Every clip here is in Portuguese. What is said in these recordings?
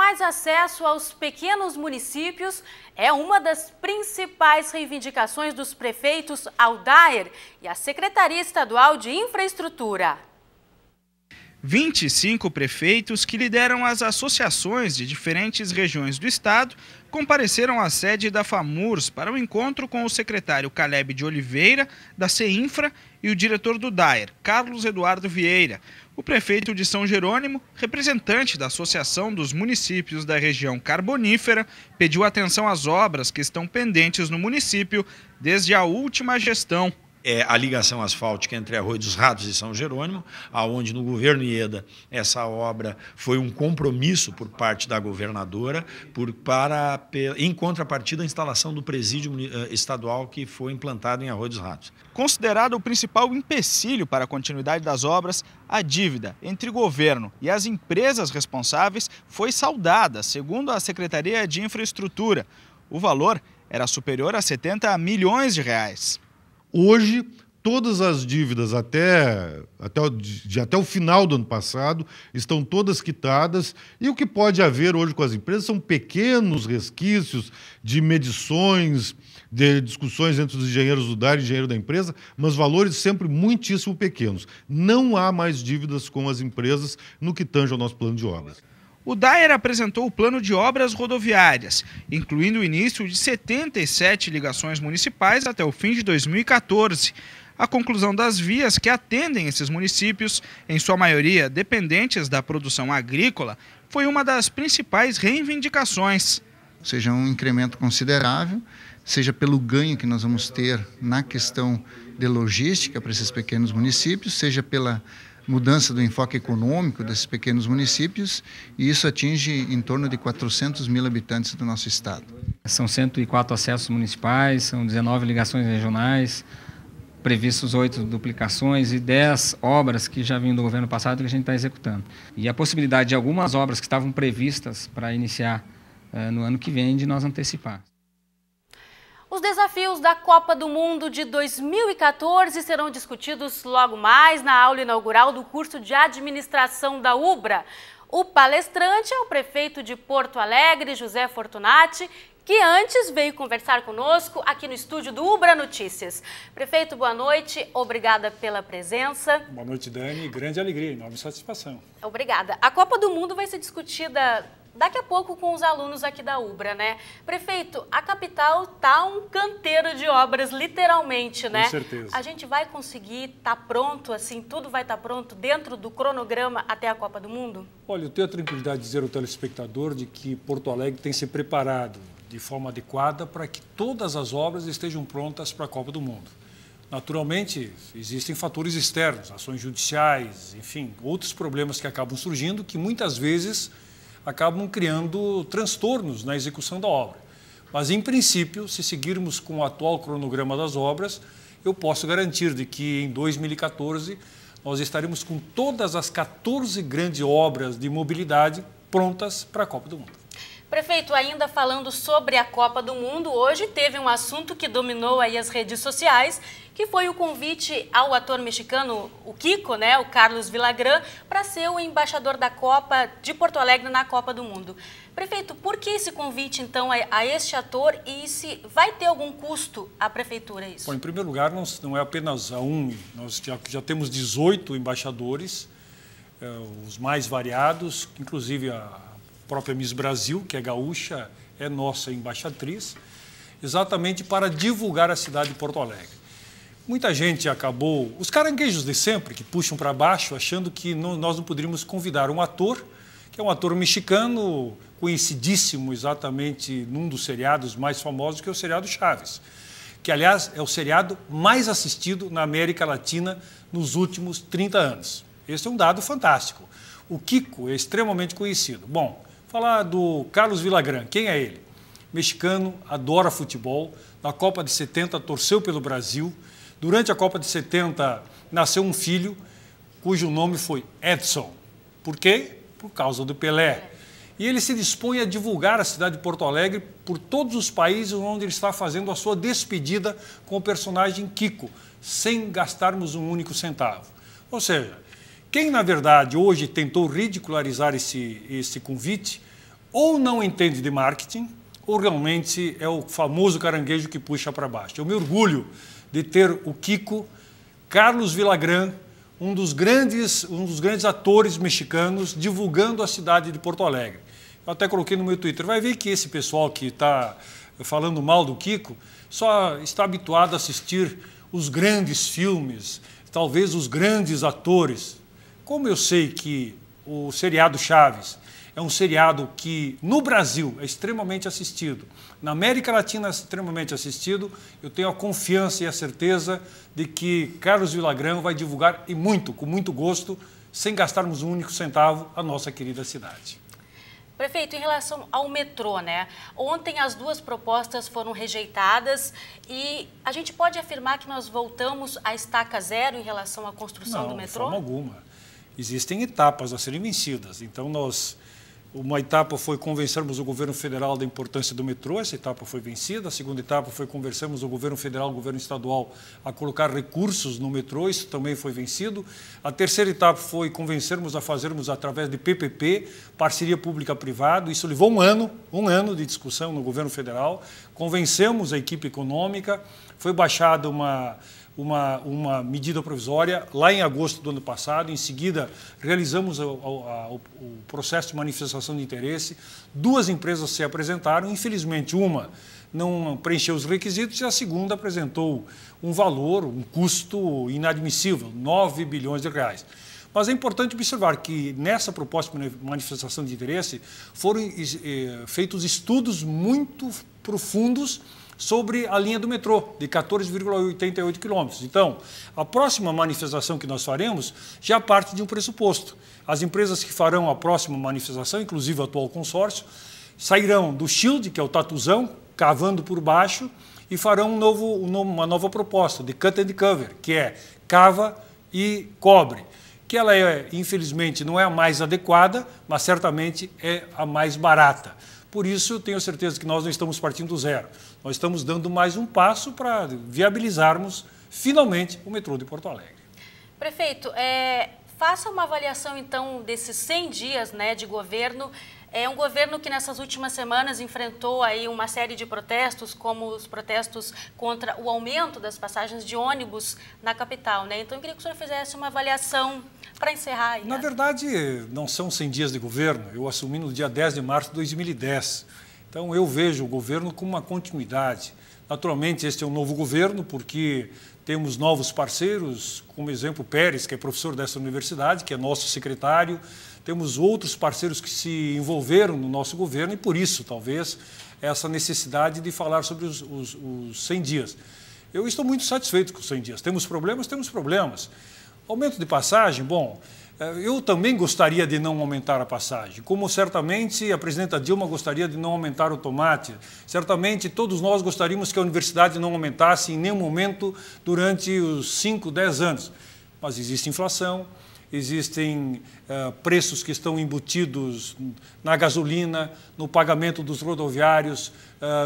mais acesso aos pequenos municípios é uma das principais reivindicações dos prefeitos Aldair e a Secretaria Estadual de Infraestrutura. 25 prefeitos que lideram as associações de diferentes regiões do estado compareceram à sede da FAMURS para o encontro com o secretário Caleb de Oliveira, da CEINFRA, e o diretor do DAER, Carlos Eduardo Vieira. O prefeito de São Jerônimo, representante da Associação dos Municípios da Região Carbonífera, pediu atenção às obras que estão pendentes no município desde a última gestão. É a ligação asfáltica entre Arroio dos Ratos e São Jerônimo, aonde no governo Ieda essa obra foi um compromisso por parte da governadora em contrapartida à instalação do presídio estadual que foi implantado em Arroio dos Ratos. Considerado o principal empecilho para a continuidade das obras, a dívida entre o governo e as empresas responsáveis foi saldada, segundo a Secretaria de Infraestrutura. O valor era superior a 70 milhões de reais. Hoje, todas as dívidas até o final do ano passado estão todas quitadas, e o que pode haver hoje com as empresas são pequenos resquícios de medições, de discussões entre os engenheiros do DAER e o engenheiro da empresa, mas valores sempre muitíssimo pequenos. Não há mais dívidas com as empresas no que tange ao nosso plano de obras. O DAER apresentou o plano de obras rodoviárias, incluindo o início de 77 ligações municipais até o fim de 2014. A conclusão das vias que atendem esses municípios, em sua maioria dependentes da produção agrícola, foi uma das principais reivindicações. Seja um incremento considerável, seja pelo ganho que nós vamos ter na questão de logística para esses pequenos municípios, seja pela mudança do enfoque econômico desses pequenos municípios, e isso atinge em torno de 400 mil habitantes do nosso estado. São 104 acessos municipais, são 19 ligações regionais, previstos 8 duplicações e 10 obras que já vinham do governo passado que a gente está executando. E a possibilidade de algumas obras que estavam previstas para iniciar no ano que vem, de nós antecipar. Os desafios da Copa do Mundo de 2014 serão discutidos logo mais na aula inaugural do curso de administração da UBRA. O palestrante é o prefeito de Porto Alegre, José Fortunati, que antes veio conversar conosco aqui no estúdio do UBRA Notícias. Prefeito, boa noite, obrigada pela presença. Boa noite, Dani, grande alegria, enorme satisfação. Obrigada. A Copa do Mundo vai ser discutida daqui a pouco com os alunos aqui da UBRA, né? Prefeito, a capital tá um canteiro de obras, literalmente, né? Com certeza. A gente vai conseguir estar pronto, assim, tudo vai estar pronto dentro do cronograma até a Copa do Mundo? Olha, eu tenho a tranquilidade de dizer ao telespectador de que Porto Alegre tem se preparado de forma adequada para que todas as obras estejam prontas para a Copa do Mundo. Naturalmente, existem fatores externos, ações judiciais, enfim, outros problemas que acabam surgindo que muitas vezes acabam criando transtornos na execução da obra. Mas, em princípio, se seguirmos com o atual cronograma das obras, eu posso garantir de que em 2014 nós estaremos com todas as 14 grandes obras de mobilidade prontas para a Copa do Mundo. Prefeito, ainda falando sobre a Copa do Mundo, hoje teve um assunto que dominou aí as redes sociais, que foi o convite ao ator mexicano, o Kiko, né, o Carlos Villagrán, para ser o embaixador da Copa de Porto Alegre na Copa do Mundo. Prefeito, por que esse convite, então, a este ator, e se vai ter algum custo à prefeitura isso? Bom, em primeiro lugar, não é apenas a nós já temos 18 embaixadores, os mais variados, inclusive a própria Miss Brasil, que é gaúcha, é nossa embaixatriz, exatamente para divulgar a cidade de Porto Alegre. Muita gente acabou, os caranguejos de sempre, que puxam para baixo, achando que nós não poderíamos convidar um ator, que é um ator mexicano, conhecidíssimo exatamente num dos seriados mais famosos, que é o seriado Chaves, que, aliás, é o seriado mais assistido na América Latina nos últimos 30 anos. Esse é um dado fantástico. O Kiko é extremamente conhecido. Bom, falar do Carlos Villagrán, quem é ele? Mexicano, adora futebol, na Copa de 70 torceu pelo Brasil. Durante a Copa de 70 nasceu um filho cujo nome foi Edson. Por quê? Por causa do Pelé. E ele se dispõe a divulgar a cidade de Porto Alegre por todos os países onde ele está fazendo a sua despedida com o personagem Kiko, sem gastarmos um único centavo. Ou seja, quem, na verdade, hoje tentou ridicularizar esse convite, ou não entende de marketing, ou realmente é o famoso caranguejo que puxa para baixo. Eu me orgulho de ter o Kiko, Carlos Villagrán, um dos grandes atores mexicanos, divulgando a cidade de Porto Alegre. Eu até coloquei no meu Twitter, vai ver que esse pessoal que está falando mal do Kiko só está habituado a assistir os grandes filmes, talvez os grandes atores. Como eu sei que o seriado Chaves é um seriado que no Brasil é extremamente assistido, na América Latina é extremamente assistido, eu tenho a confiança e a certeza de que Carlos Villagrán vai divulgar e muito, com muito gosto, sem gastarmos um único centavo, a nossa querida cidade. Prefeito, em relação ao metrô, né? Ontem as duas propostas foram rejeitadas e a gente pode afirmar que nós voltamos à estaca zero em relação à construção do metrô? Não, de forma alguma. Existem etapas a serem vencidas. Então, uma etapa foi convencermos o governo federal da importância do metrô, essa etapa foi vencida. A segunda etapa foi convencermos o governo federal e o governo estadual a colocar recursos no metrô, isso também foi vencido. A terceira etapa foi convencermos a fazermos através de PPP, parceria pública-privada, isso levou um ano de discussão no governo federal. Convencemos a equipe econômica, foi baixada uma medida provisória lá em agosto do ano passado. Em seguida, realizamos o processo de manifestação de interesse. Duas empresas se apresentaram. Infelizmente, uma não preencheu os requisitos e a segunda apresentou um valor, um custo inadmissível, 9 bilhões de reais. Mas é importante observar que nessa proposta de manifestação de interesse foram feitos estudos muito profundos sobre a linha do metrô, de 14,88 quilômetros. Então, a próxima manifestação que nós faremos já parte de um pressuposto. As empresas que farão a próxima manifestação, inclusive o atual consórcio, sairão do shield, que é o tatuzão, cavando por baixo, e farão uma nova proposta de cut and cover, que é cava e cobre, que ela infelizmente não é a mais adequada, mas certamente é a mais barata. Por isso, eu tenho certeza que nós não estamos partindo do zero. Nós estamos dando mais um passo para viabilizarmos, finalmente, o metrô de Porto Alegre. Prefeito, faça uma avaliação, então, desses 100 dias, né, de governo. É um governo que, nessas últimas semanas, enfrentou aí uma série de protestos, como os protestos contra o aumento das passagens de ônibus na capital, né? Então, eu queria que o senhor fizesse uma avaliação para encerrar aí. Na verdade, não são 100 dias de governo. Eu assumi no dia 10 de março de 2010. Então, eu vejo o governo com uma continuidade. Naturalmente, este é um novo governo, porque temos novos parceiros, como exemplo Pérez, que é professor dessa universidade, que é nosso secretário. Temos outros parceiros que se envolveram no nosso governo e, por isso, talvez, essa necessidade de falar sobre os 100 dias. Eu estou muito satisfeito com os 100 dias. Temos problemas? Temos problemas. Aumento de passagem? Bom, eu também gostaria de não aumentar a passagem, como certamente a presidenta Dilma gostaria de não aumentar o tomate. Certamente todos nós gostaríamos que a universidade não aumentasse em nenhum momento durante os 5, 10 anos. Mas existe inflação, existem preços que estão embutidos na gasolina, no pagamento dos rodoviários,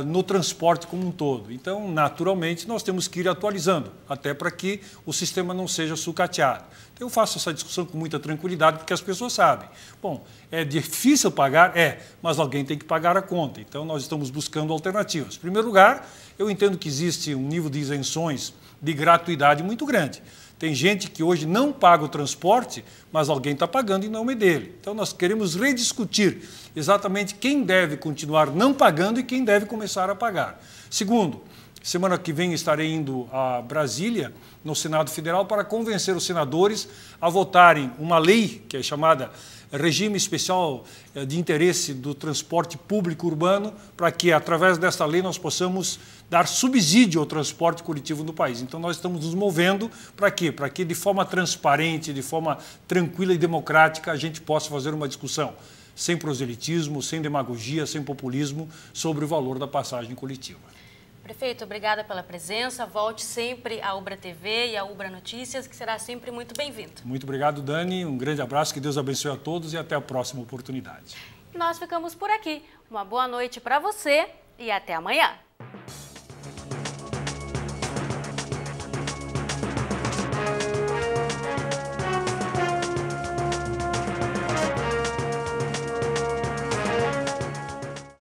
no transporte como um todo. Então, naturalmente, nós temos que ir atualizando, até para que o sistema não seja sucateado. Então, eu faço essa discussão com muita tranquilidade, porque as pessoas sabem. Bom, é difícil pagar? Mas alguém tem que pagar a conta. Então, nós estamos buscando alternativas. Em primeiro lugar, eu entendo que existe um nível de isenções de gratuidade muito grande. Tem gente que hoje não paga o transporte, mas alguém está pagando em nome dele. Então, nós queremos rediscutir exatamente quem deve continuar não pagando e quem deve começar a pagar. Segundo, semana que vem estarei indo a Brasília, no Senado Federal, para convencer os senadores a votarem uma lei que é chamada Regime Especial de Interesse do Transporte Público Urbano, para que, através dessa lei, nós possamos dar subsídio ao transporte coletivo no país. Então, nós estamos nos movendo para quê? Para que, de forma transparente, de forma tranquila e democrática, a gente possa fazer uma discussão sem proselitismo, sem demagogia, sem populismo, sobre o valor da passagem coletiva. Prefeito, obrigada pela presença. Volte sempre à Ubra TV e à Ubra Notícias, que será sempre muito bem-vindo. Muito obrigado, Dani. Um grande abraço, que Deus abençoe a todos e até a próxima oportunidade. Nós ficamos por aqui. Uma boa noite para você e até amanhã.